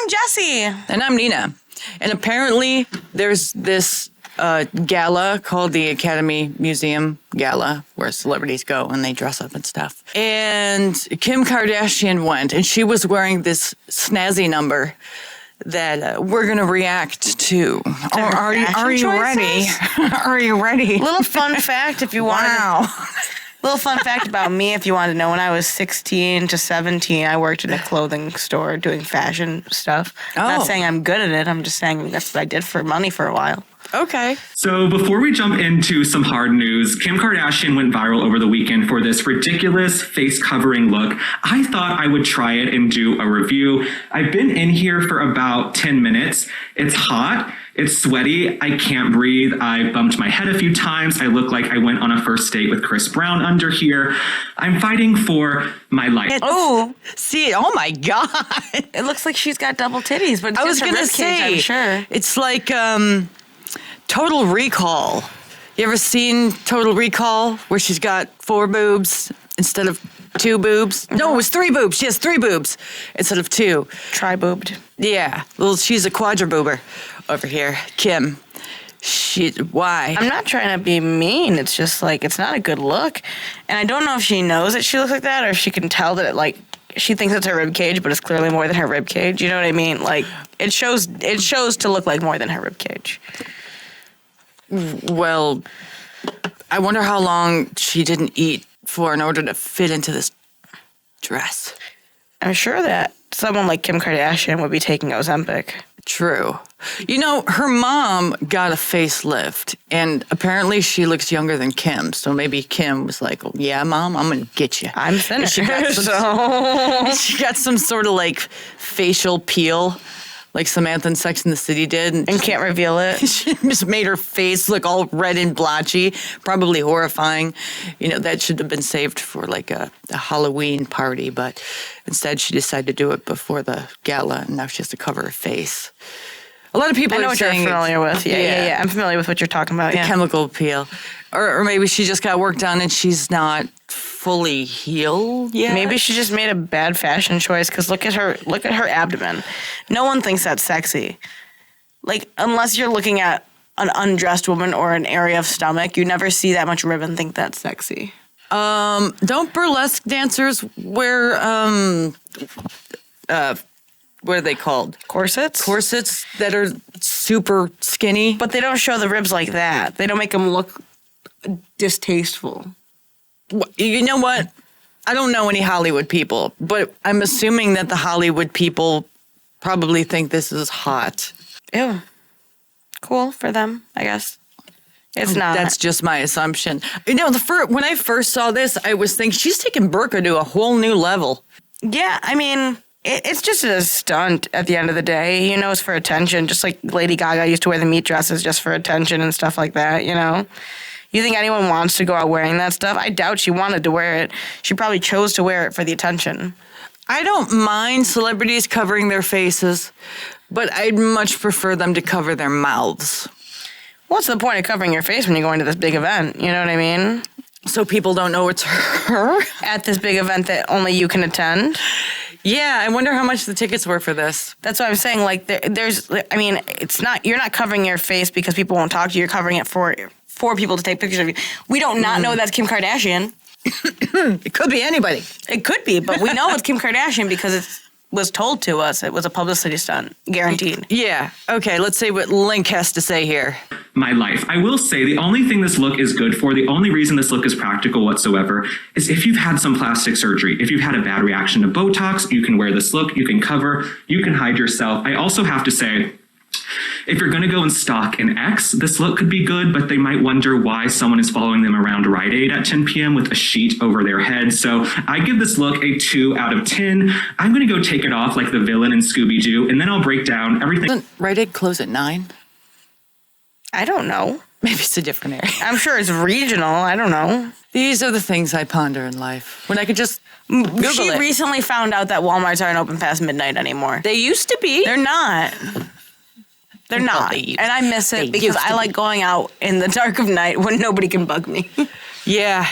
Jessie. And I'm Nina. And apparently there's this gala called the Academy Museum Gala where celebrities go and they dress up and stuff. And Kim Kardashian went, and she was wearing this snazzy number that we're going to react to. Are you ready? Are you ready? Little fun fact if you want. Wow. Little fun fact about me, if you want to know. When I was 16 to 17, I worked in a clothing store doing fashion stuff. Oh. Not saying I'm good at it. I'm just saying that's what I did for money for a while. Okay. So before we jump into some hard news, Kim Kardashian went viral over the weekend for this ridiculous face covering look. I thought I would try it and do a review. I've been in here for about 10 minutes. It's hot. It's sweaty. I can't breathe. I bumped my head a few times. I look like I went on a first date with Chris Brown under here. I'm fighting for my life. Oh, see, oh my God. It looks like she's got double titties, but it's I was going to say, I'm sure. It's like Total Recall. You ever seen Total Recall where she's got 4 boobs instead of 2 boobs? Mm-hmm. No, it was 3 boobs. She has 3 boobs instead of 2. Tri-boobed. Yeah. Well, she's a quadriboober over here. Kim. Why? I'm not trying to be mean. It's just like, it's not a good look. And I don't know if she knows that she looks like that or if she can tell that she thinks it's her rib cage, but it's clearly more than her rib cage. You know what I mean? Like, it shows to look like more than her rib cage. Well, I wonder how long she didn't eat for in order to fit into this dress. I'm sure that someone like Kim Kardashian would be taking Ozempic. True. You know, her mom got a facelift, and apparently she looks younger than Kim. So maybe Kim was like, oh, yeah, Mom, I'm going to get you. I'm finished. She got some sort of like facial peel, like Samantha in Sex and the City did. And can't reveal it. She just made her face look all red and blotchy, probably horrifying. You know, that should have been saved for like a Halloween party, but instead she decided to do it before the gala, and now she has to cover her face. A lot of people I know are what saying you're familiar with. Yeah. I'm familiar with what you're talking about. the chemical peel. Or maybe she just got work done and she's not fully healed yet. Maybe she just made a bad fashion choice because look at her abdomen. No one thinks that's sexy. Like, unless you're looking at an undressed woman or an area of stomach, you never see that much rib and think that's sexy. Don't burlesque dancers wear what are they called? Corsets? Corsets that are super skinny. But they don't show the ribs like that. They don't make them look distasteful. You know what? I don't know any Hollywood people, but I'm assuming that the Hollywood people probably think this is hot. Ew. Cool for them, I guess. It's not. That's just my assumption. You know, when I first saw this, I was thinking, she's taking burqa to a whole new level. Yeah, I mean, it's just a stunt at the end of the day. You know, it's for attention. Just like Lady Gaga used to wear the meat dresses just for attention and stuff like that, you know? You think anyone wants to go out wearing that stuff? I doubt she wanted to wear it. She probably chose to wear it for the attention. I don't mind celebrities covering their faces, but I'd much prefer them to cover their mouths. What's the point of covering your face when you're going to this big event? You know what I mean? So people don't know it's her? At this big event that only you can attend? Yeah, I wonder how much the tickets were for this. That's what I'm saying. Like, you're not covering your face because people won't talk to you. You're covering it for people to take pictures of you. We don't not know that's Kim Kardashian. It could be anybody. It could be, but we know it's Kim Kardashian because it was told to us. It was a publicity stunt, guaranteed. Yeah. Okay, let's see what Link has to say here. My life. I will say the only thing this look is good for, the only reason this look is practical whatsoever, is if you've had some plastic surgery. If you've had a bad reaction to Botox, you can wear this look, you can cover, you can hide yourself. I also have to say, if you're going to go and stalk an ex, this look could be good, but they might wonder why someone is following them around Rite Aid at 10 p.m. with a sheet over their head. So I give this look a 2 out of 10. I'm going to go take it off like the villain in Scooby-Doo, and then I'll break down everything. Doesn't Rite Aid close at 9? I don't know. Maybe it's a different area. I'm sure it's regional. I don't know. These are the things I ponder in life. When I could just Google She it. recently found out that Walmarts aren't open past midnight anymore. They used to be. They're not. They're not. They- And I miss they it because used to I like going out in the dark of night when nobody can bug me. Yeah.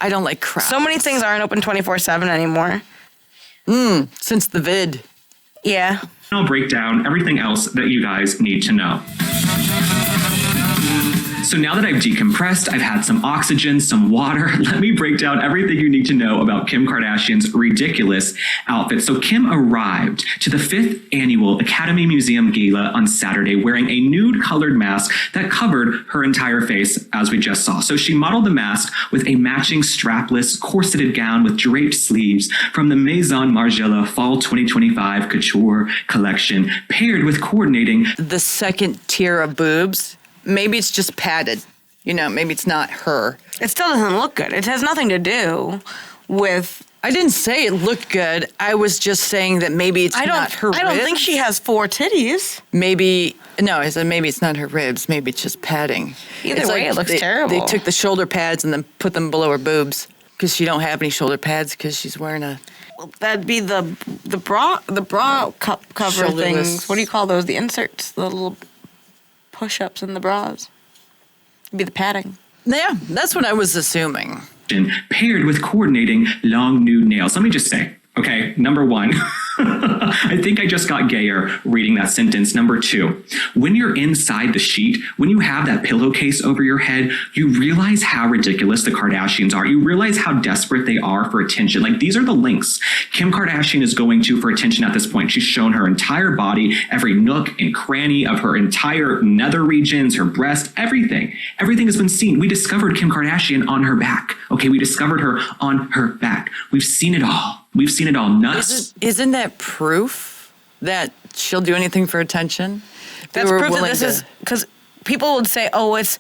I don't like crowds. So many things aren't open 24/7 anymore. Since the vid. Yeah. I'll break down everything else that you guys need to know. So now that I've decompressed, I've had some oxygen, some water, let me break down everything you need to know about Kim Kardashian's ridiculous outfit. So Kim arrived to the 5th annual Academy Museum Gala on Saturday wearing a nude-colored mask that covered her entire face, as we just saw. So she modeled the mask with a matching strapless, corseted gown with draped sleeves from the Maison Margiela Fall 2025 Couture collection, paired with coordinating The second tier of boobs, maybe it's just padded. You know, maybe it's not her. It still doesn't look good. It has nothing to do with... I didn't say it looked good. I was just saying that maybe it's not her ribs. I don't think she has 4 titties. Maybe, no, I said maybe it's not her ribs. Maybe it's just padding. Either way, it looks terrible. They took the shoulder pads and then put them below her boobs because she don't have any shoulder pads because she's wearing a... That'd be the bra cover Shoulderless. things. What do you call those? The inserts, the little push-ups in the bras. It'd be the padding. Yeah, that's what I was assuming. paired with coordinating long nude nails. Let me just say, okay, number one, I think I just got gayer reading that sentence. Number two, when you're inside the sheet, when you have that pillowcase over your head, you realize how ridiculous the Kardashians are. You realize how desperate they are for attention. Like, these are the links Kim Kardashian is going to for attention at this point. She's shown her entire body, every nook and cranny of her entire nether regions, her breast, everything. Everything has been seen. We discovered Kim Kardashian on her back. Okay, we discovered her on her back. We've seen it all. We've seen it all. Nuts. Isn't that proof that she'll do anything for attention? That's proof that this is because people would say, "Oh, it's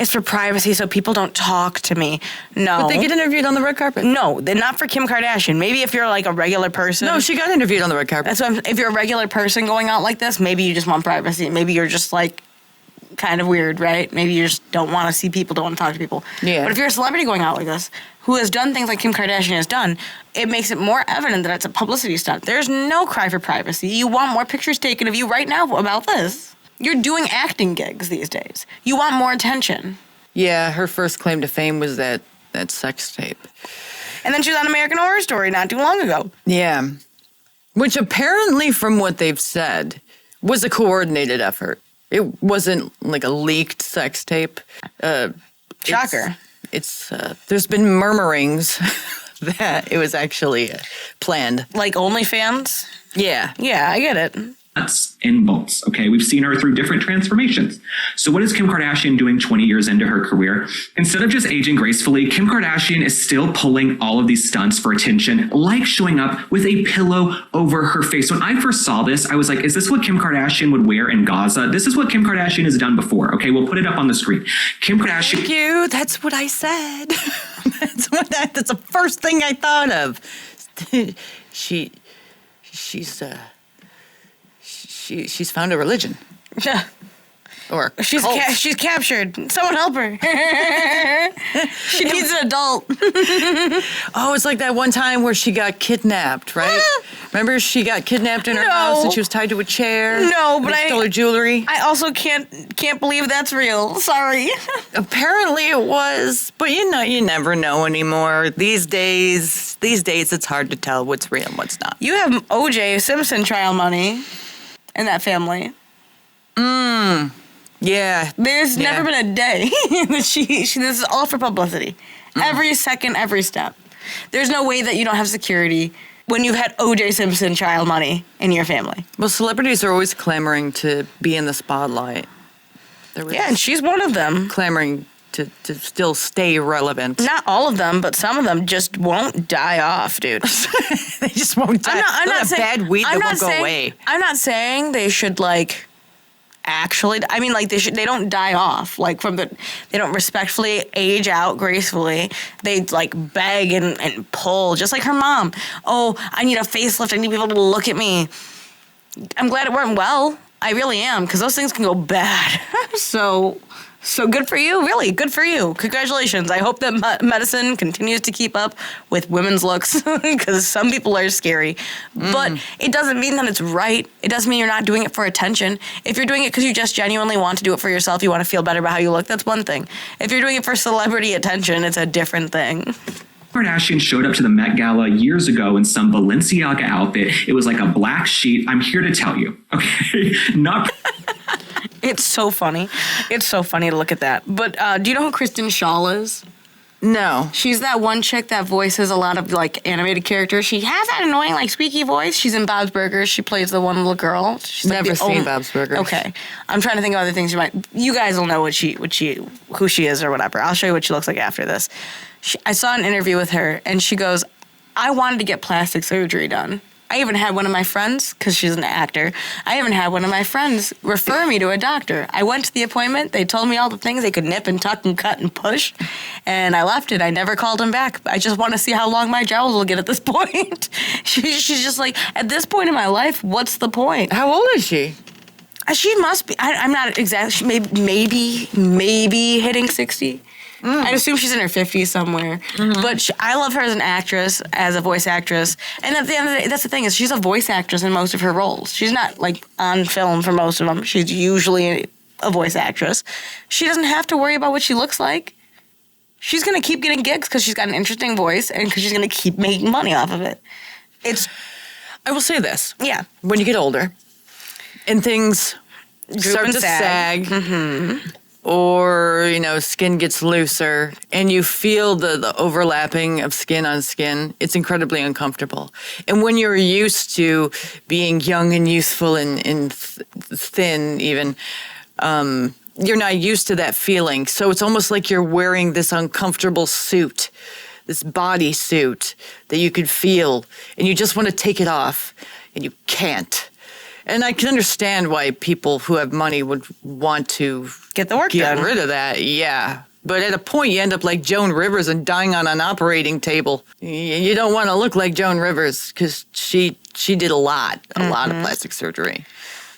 for privacy, so people don't talk to me." No, But they get interviewed on the red carpet. no, they're not for Kim Kardashian. Maybe if you're like a regular person. No, she got interviewed on the red carpet. That's what if you're a regular person going out like this, maybe you just want privacy. Maybe you're just like kind of weird, right? Maybe you just don't want to see people, don't want to talk to people. Yeah. But if you're a celebrity going out like this, who has done things like Kim Kardashian has done, it makes it more evident that it's a publicity stunt. There's no cry for privacy. You want more pictures taken of you right now about this. You're doing acting gigs these days. You want more attention. Yeah, her first claim to fame was that sex tape. And then she was on American Horror Story not too long ago. Yeah. Which apparently, from what they've said, was a coordinated effort. It wasn't like a leaked sex tape. Shocker. It's there's been murmurings that it was actually planned. Like OnlyFans? Yeah. Yeah, I get it. Nuts and bolts. Okay, we've seen her through different transformations. So what is Kim Kardashian doing 20 years into her career? Instead of just aging gracefully, Kim Kardashian is still pulling all of these stunts for attention, like showing up with a pillow over her face. When I first saw this, I was like, is this what Kim Kardashian would wear in Gaza? This is what Kim Kardashian has done before. Okay, we'll put it up on the screen. Kim Kardashian. Thank you. That's what I said. That's the first thing I thought of. She's found a religion. Yeah. Or She's cult. she's captured. Someone help her. She needs an adult. Oh, it's like that one time where she got kidnapped, right? Remember, she got kidnapped in her house and she was tied to a chair. No, but they stole her jewelry. I also can't believe that's real. Sorry. Apparently, it was, but you never know anymore. These days, it's hard to tell what's real and what's not. You have O.J. Simpson trial money in that family. Yeah. There's never been a day that she this is all for publicity. Every second, every step. There's no way that you don't have security when you've had O.J. Simpson child money in your family. Well, celebrities are always clamoring to be in the spotlight. Yeah, and she's one of them. Clamoring to still stay relevant. Not all of them, but some of them just won't die off, dude. They just won't die. I'm not saying bad weed that won't go away. I'm not saying they should actually. I mean, they don't die off. They don't respectfully age out gracefully. They beg and pull, just like her mom. Oh, I need a facelift. I need people to look at me. I'm glad it went well. I really am, because those things can go bad. So good for you, really. Good for you. Congratulations. I hope that medicine continues to keep up with women's looks, because some people are scary. But it doesn't mean that it's right. It doesn't mean you're not doing it for attention. If you're doing it because you just genuinely want to do it for yourself, you want to feel better about how you look, that's one thing. If you're doing it for celebrity attention, it's a different thing. Kardashian showed up to the Met Gala years ago in some Balenciaga outfit. It was like a black sheet. I'm here to tell you, okay? Not. It's so funny. It's so funny to look at that. But do you know who Kristen Shaw is? No. She's that one chick that voices a lot of like animated characters. She has that annoying like squeaky voice. She's in Bob's Burgers. She plays the one little girl. She's like Never seen Bob's Burgers. Okay, I'm trying to think of other things you might. You guys will know who she is or whatever. I'll show you what she looks like after this. I saw an interview with her, and she goes, "I wanted to get plastic surgery done. I even had one of my friends, because she's an actor, I even had one of my friends refer me to a doctor. I went to the appointment. They told me all the things they could nip and tuck and cut and push, and I left it. I never called them back. I just want to see how long my jowls will get at this point." She's just like, at this point in my life, what's the point? How old is she? She must be, I'm not exactly, maybe hitting 60. I'd assume she's in her 50s somewhere. But I love her as an actress, as a voice actress. And at the end of the day, that's the thing, is she's a voice actress in most of her roles. She's not, like, on film for most of them. She's usually a voice actress. She doesn't have to worry about what she looks like. She's going to keep getting gigs because she's got an interesting voice and because she's going to keep making money off of it. I will say this. Yeah. When you get older and things start and to sag. sag or, skin gets looser and you feel the overlapping of skin on skin, it's incredibly uncomfortable. And when you're used to being young and youthful and thin even, you're not used to that feeling. So it's almost like you're wearing this uncomfortable suit, this body suit that you could feel, and you just want to take it off, and you can't. And I can understand why people who have money would want to Get the work done. Get rid of that, yeah. But at a point, you end up like Joan Rivers and dying on an operating table. You don't want to look like Joan Rivers because she did a lot of plastic surgery.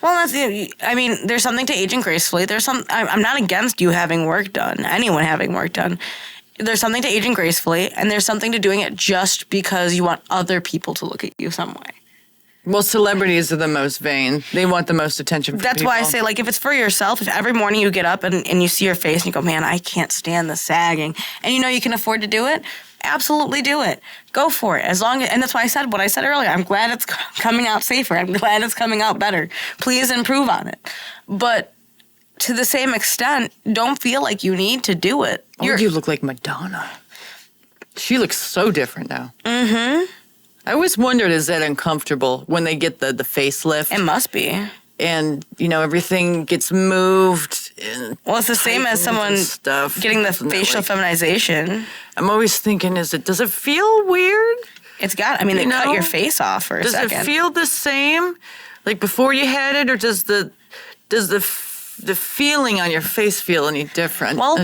Well, that's it. I mean, there's something to aging gracefully. I'm not against you having work done, anyone having work done. There's something to aging gracefully, and there's something to doing it just because you want other people to look at you some way. Well, celebrities are the most vain. They want the most attention from That's people. why I say, like, if it's for yourself, if every morning you get up and you see your face and you go, man, I can't stand the sagging, and you know you can afford to do it, absolutely do it. Go for it. And that's why I said what I said earlier. I'm glad it's coming out safer. I'm glad it's coming out better. Please improve on it. But to the same extent, don't feel like you need to do it. You look like Madonna. She looks so different now. I always wondered, is that uncomfortable when they get the facelift? It must be. And, everything gets moved. Well, it's the same as someone getting the facial feminization. I'm always thinking, does it feel weird? It's got, they cut your face off for a second. Does it feel the same, like before you had it, or does the feeling on your face feel any different? Well,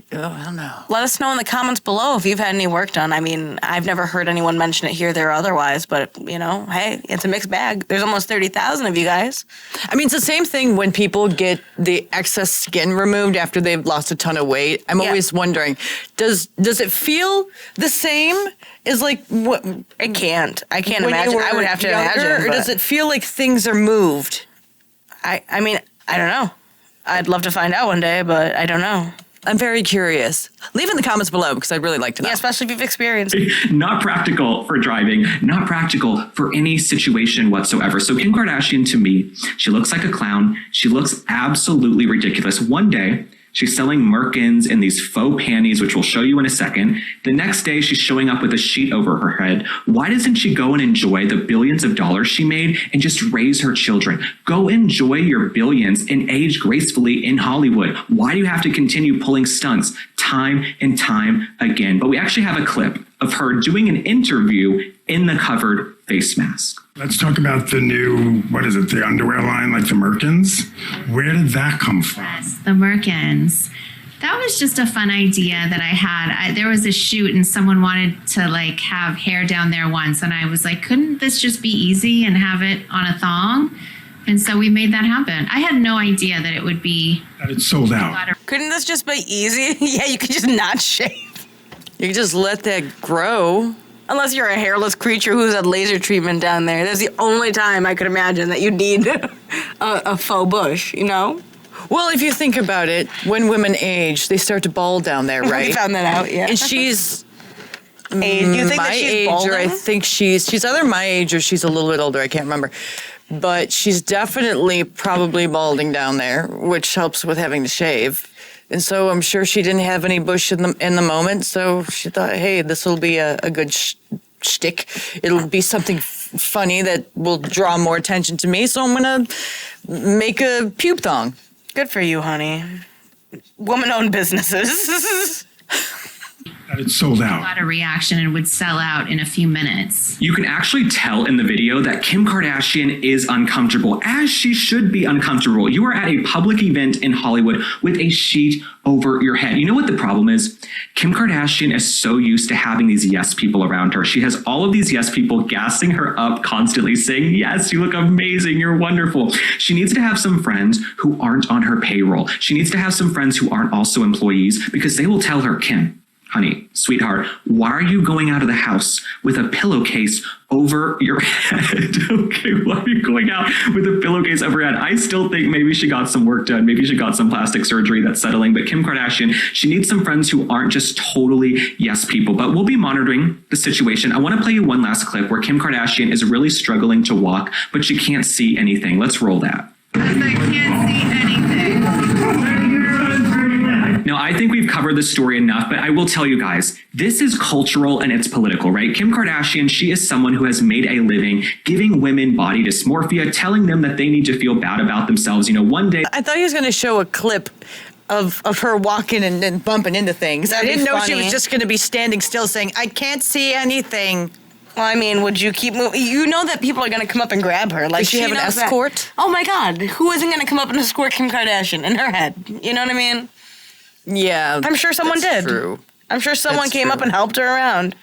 I don't know. Let us know in the comments below if you've had any work done. I've never heard anyone mention it here, there, or otherwise, but, hey, it's a mixed bag. There's almost 30,000 of you guys. It's the same thing when people get the excess skin removed after they've lost a ton of weight. I'm always wondering, does it feel the same as like what? It can't. I can't imagine. I would have to imagine. Or does it feel like things are moved? I don't know. I'd love to find out one day, but I don't know. I'm very curious. Leave in the comments below because I'd really like to know. Yeah, especially if you've experienced. Not practical for driving, not practical for any situation whatsoever. So Kim Kardashian, to me, she looks like a clown. She looks absolutely ridiculous. One day, she's selling merkins and these faux panties, which we'll show you in a second. The next day, she's showing up with a sheet over her head. Why doesn't she go and enjoy the billions of dollars she made and just raise her children? Go enjoy your billions and age gracefully in Hollywood. Why do you have to continue pulling stunts time and time again? But we actually have a clip of her doing an interview in the covered face mask. Let's talk about the new, the underwear line, like the Merkins. Where did that come from? Yes, the Merkins. That was just a fun idea that I had. There was a shoot and someone wanted to have hair down there once. And I was like, couldn't this just be easy and have it on a thong? And so we made that happen. I had no idea that it would be. That it's sold out. Couldn't this just be easy? Yeah, you could just not shave. You could just let that grow. Unless you're a hairless creature who's had laser treatment down there. That's the only time I could imagine that you need a faux bush, Well, if you think about it, when women age, they start to bald down there, right? We found that out, yeah. And she's age? Do you think my that she's age, or I balding? think she's either my age or she's a little bit older. I can't remember. But she's definitely probably balding down there, which helps with having to shave. And so I'm sure she didn't have any bush in the moment. So she thought, hey, this will be a good shtick. It'll be something funny that will draw more attention to me. So I'm going to make a pube thong. Good for you, honey. Woman-owned businesses. That it's sold A out. lot of reaction and would sell out in a few minutes. You can actually tell in the video that Kim Kardashian is uncomfortable, as she should be uncomfortable. You are at a public event in Hollywood with a sheet over your head. You know what the problem is? Kim Kardashian is so used to having these yes people around her. She has all of these yes people gassing her up constantly, saying, yes, you look amazing, you're wonderful. She needs to have some friends who aren't on her payroll. She needs to have some friends who aren't also employees, because they will tell her, Kim, honey, sweetheart, why are you going out of the house with a pillowcase over your head? Okay, why are you going out with a pillowcase over your head? I still think maybe she got some work done. Maybe she got some plastic surgery that's settling. But Kim Kardashian, she needs some friends who aren't just totally yes people. But we'll be monitoring the situation. I want to play you one last clip where Kim Kardashian is really struggling to walk, but she can't see anything. Let's roll that. I can't see anything. Now, I think we've covered this story enough, but I will tell you guys, this is cultural and it's political, right? Kim Kardashian, she is someone who has made a living giving women body dysmorphia, telling them that they need to feel bad about themselves. You know, one day... I thought he was going to show a clip of her walking and bumping into things. I didn't know she was just going to be standing still saying, I can't see anything. Well, I mean, would you keep moving? You know that people are going to come up and grab her. Like, Does she have an knows that. escort? Oh, my God. Who isn't going to come up and escort Kim Kardashian in her head? You know what I mean? Yeah. I'm sure someone that's did. True. I'm sure someone That's came up true. and helped her around.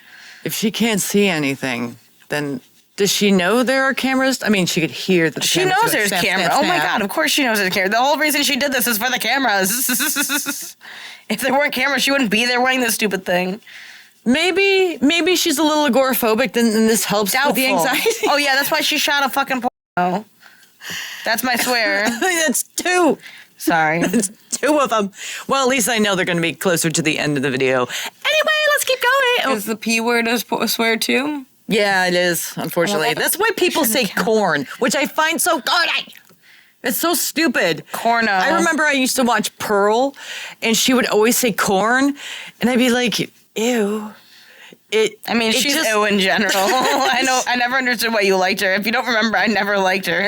If she can't see anything, then does she know there are cameras? I mean, she could hear that the She cameras knows go there's snap, camera. snap, Oh my snap. God! Of course she knows there's camera. The whole reason she did this is for the cameras. If there weren't cameras, she wouldn't be there wearing this stupid thing. Maybe she's a little agoraphobic, and this helps with the Doubtful. anxiety. Oh yeah, that's why she shot a fucking porno. That's my swear. That's two. Sorry. It's two of them. Well, at least I know they're going to be closer to the end of the video. Anyway, let's keep going. Is the P word a swear too? Yeah, it is, unfortunately. Well, That's why people say corn, which I find so good. It's so stupid. Corno. I remember I used to watch Pearl, and she would always say corn, and I'd be like, ew. I mean, she's ew in general. I know. I never understood why you liked her. If you don't remember, I never liked her.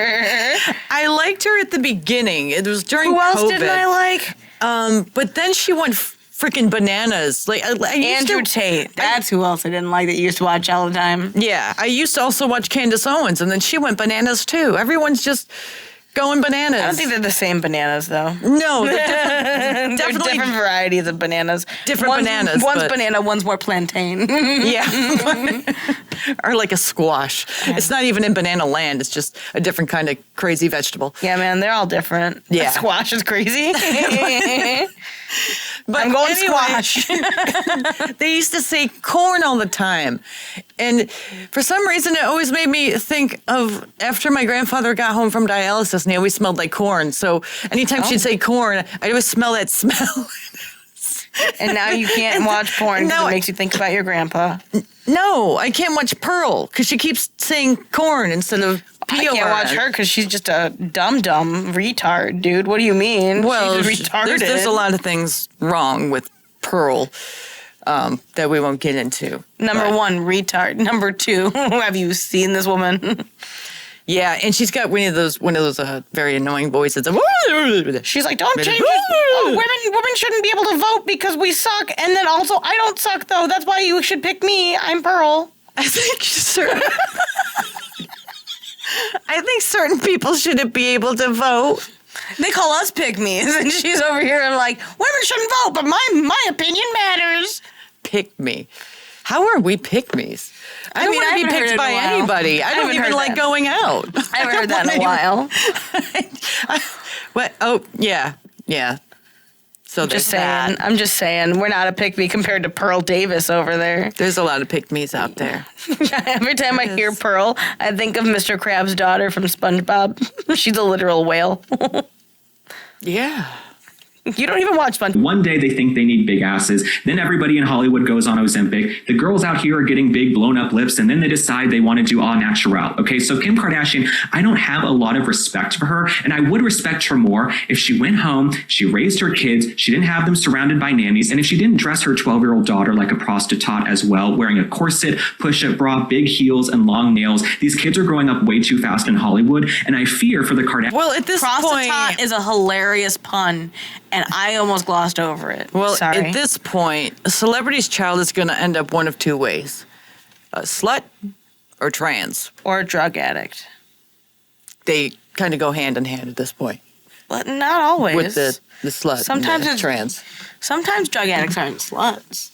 I liked her at the beginning. It was during Who COVID. else didn't I like? But then she went freaking bananas. Like I used Andrew to, Tate. That's who else I didn't like that you used to watch all the time. Yeah, I used to also watch Candace Owens, and then she went bananas too. Everyone's just going bananas. I don't think they're the same bananas, though. No, they're They're definitely different varieties of bananas. Different bananas, One's but- banana, one's more plantain. Yeah. Or like a squash. It's not even in banana land. It's just a different kind of crazy vegetable. Yeah, man, they're all different. Yeah. That squash is crazy. But I'm going anyway, squash. They used to say corn all the time. And for some reason, it always made me think of after my grandfather got home from dialysis and he always smelled like corn. So anytime she'd say corn, I'd always smell that smell. And now you can't watch porn because No, it makes you think about your grandpa. No, I can't watch Pearl because she keeps saying corn instead of I can't watch her because she's just a dumb retard, dude. What do you mean? Well, she's retarded. there's a lot of things wrong with Pearl that we won't get into. Number But- one, retard. Number two, have you seen this woman? Yeah, and she's got one of those very annoying voices. She's like, don't change it. Oh, women shouldn't be able to vote because we suck. And then also, I don't suck though. That's why you should pick me. I'm Pearl. I think certain people shouldn't be able to vote. They call us pygmies, and she's over here and like, women shouldn't vote, but my opinion matters. Pick me. How are we pick-me's? I don't mean, I want to haven't be heard picked it in by a while. anybody. I don't haven't even heard like that. going out. I haven't heard that in a while. What? Oh, yeah. So Just there's saying. that. I'm just saying. We're not a pick me compared to Pearl Davis over there. There's a lot of pick-me's out there. Every time I hear Pearl, I think of Mr. Krabs' daughter from SpongeBob. She's a literal whale. Yeah. You don't even watch SpongeBob. One day they think they need big asses. Then everybody in Hollywood goes on Ozempic. The girls out here are getting big blown up lips, and then they decide they want to do all natural. Okay, so Kim Kardashian, I don't have a lot of respect for her, and I would respect her more if she went home, she raised her kids, she didn't have them surrounded by nannies, and if she didn't dress her 12-year-old daughter like a prostitute as well, wearing a corset, push-up bra, big heels, and long nails. These kids are growing up way too fast in Hollywood, and I fear for the Kardashians. Well, at this Prostitute point, is a hilarious pun, and I almost glossed over it. well, Sorry. at this point, a celebrity's child is going to end up one of two ways: a slut or trans. Or a drug addict. They kind of go hand in hand at this point But not always. with the slut Sometimes and the it's trans. Sometimes drug addicts aren't sluts.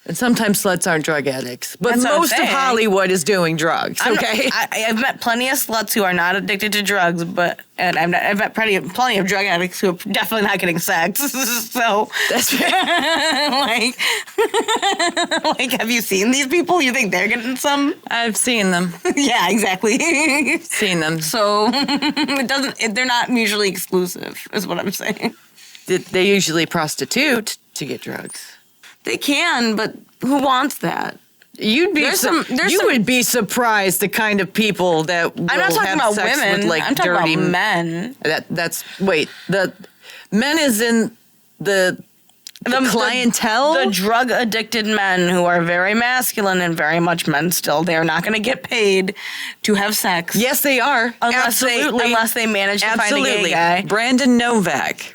And sometimes sluts aren't drug addicts. But That's what I'm most of saying. Hollywood is doing drugs, okay? I've met plenty of sluts who are not addicted to drugs, and I've met plenty of drug addicts who are definitely not getting sex. So That's right. like, have you seen these people? You think they're getting some? I've seen them. Yeah, exactly. Seen them. So they're not mutually exclusive, is what I'm saying. They usually prostitute to get drugs. They can, but who wants that? You would be surprised the kind of people that will I'm not talking have about sex women. with like I'm talking dirty about men. The men is in the clientele. The drug addicted men who are very masculine and very much men still. They're not going to get paid to have sex. Yes, they are. Absolutely. Unless they manage to find a gay guy. Brandon Novak.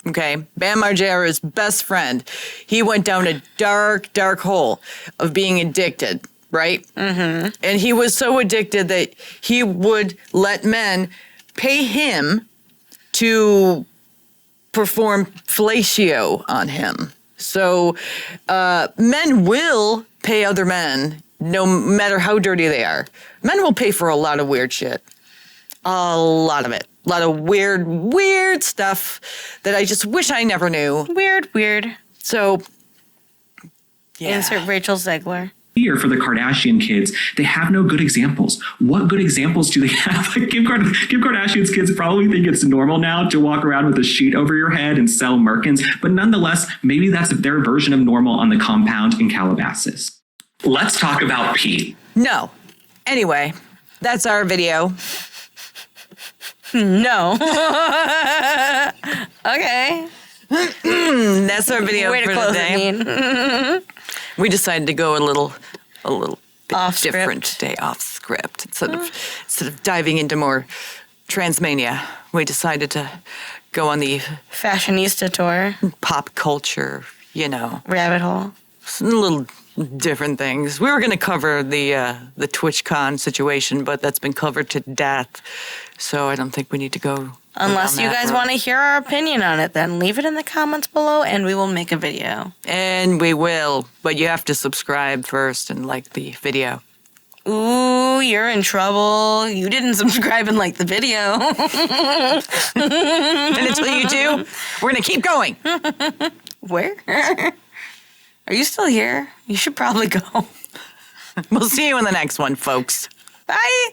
Okay, Bam Margera's best friend. He went down a dark, dark hole of being addicted, right? Mm-hmm. And he was so addicted that he would let men pay him to perform fellatio on him. So men will pay other men, no matter how dirty they are. Men will pay for a lot of weird shit. A lot of it. A lot of weird stuff that I just wish I never knew. Weird. So, yeah. Insert Rachel Zegler. Fear for the Kardashian kids, they have no good examples. What good examples do they have? Like Kim Kardashian's kids probably think it's normal now to walk around with a sheet over your head and sell Merkins, but nonetheless, maybe that's their version of normal on the compound in Calabasas. Let's talk about pee. No. Anyway, that's our video. No. Okay. That's our video Way to for close today. it, Dean. We decided to go a little bit Off script. different today, off script. Instead of diving into more transmania, we decided to go on the Fashionista tour. pop culture, Rabbit hole. little different things. We were going to cover the TwitchCon situation, but that's been covered to death. So I don't think we need to go. Unless down you that guys road. want to hear our opinion on it, then leave it in the comments below and we will make a video. And we will, but you have to subscribe first and like the video. Ooh, you're in trouble. You didn't subscribe and like the video. And until you do, we're going to keep going. Where? Are you still here? You should probably go. We'll see you in the next one, folks. Bye.